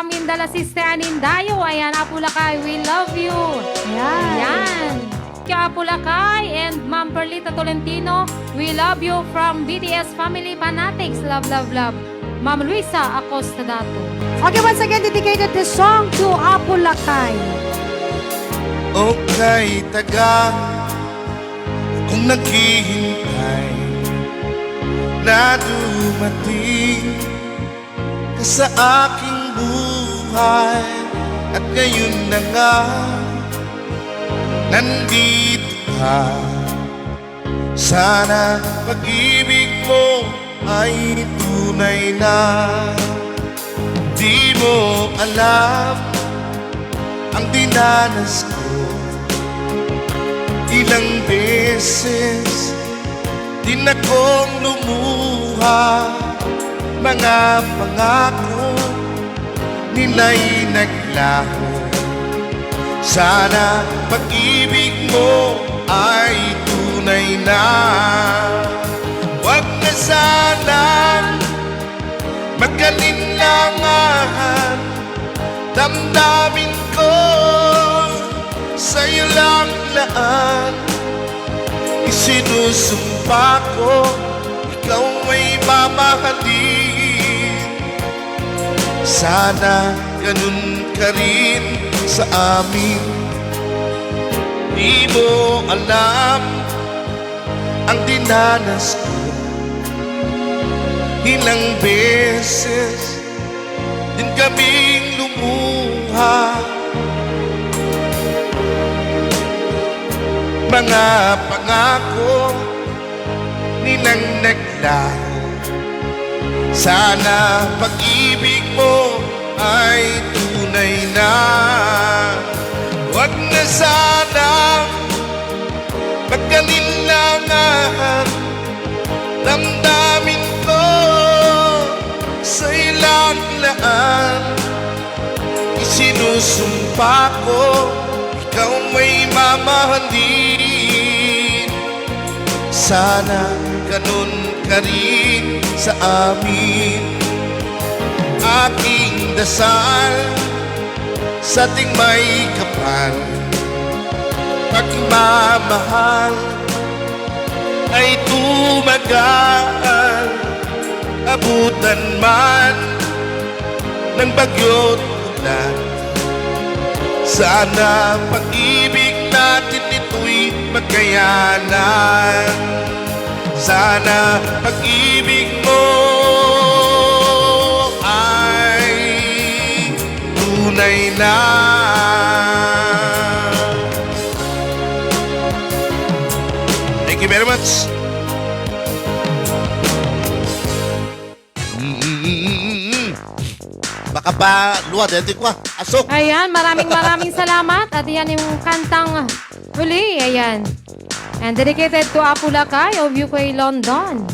from Mindala, Sister Anindayo. Ayan, Apulakay, we love you. Ayan. Kaya Apulakay and Ma'am Perlita Tolentino, we love you from BTS Family Fanatics. Love, love, love. Ma'am Luisa Acosta Dato. Okay, once again, dedicated this song to Apulakay. Okay, taga, kung naghihintay na dumating ka sa aking buhay, at ngayon na nga nandito ka. Sana pag-ibig mo ay tunay na. Di mo alam ang dinanas ko. Ilang beses din akong lumuha, mga pangako nila'y naglaho. Sana pag-ibig mo ay tunay na. Huwag na sanang magkalinlangan, damdamin ko sa'yo lang laan. Isinusumpa ko, ikaw ay mamahalin. Sana ganun ka rin sa amin. Di mo alam ang dinanas ko. Ilang beses din kaming lumuha, mga pangako nilang naglaho. Sana pag-ibig mo ay tunay na. Huwag na sana magkalinlangan, damdamin ko sa ilang laan. Isinusumpa ko, ikaw may mamahalin. Sana ganun ka rin sa amin. Aking dasal sa ating may kapal, pagmamahal ay tumagal. Abutan man ng bagyo't ulan, sana pag-ibig natin ito'y magkayanan. Sana pag-ibig mo ay tunay na. Thank you very much. Baka pa luwad, hindi ko asok. Ayan, maraming salamat. At yan yung kantang huli. Ayan. And dedicated to Apulakay of UK London.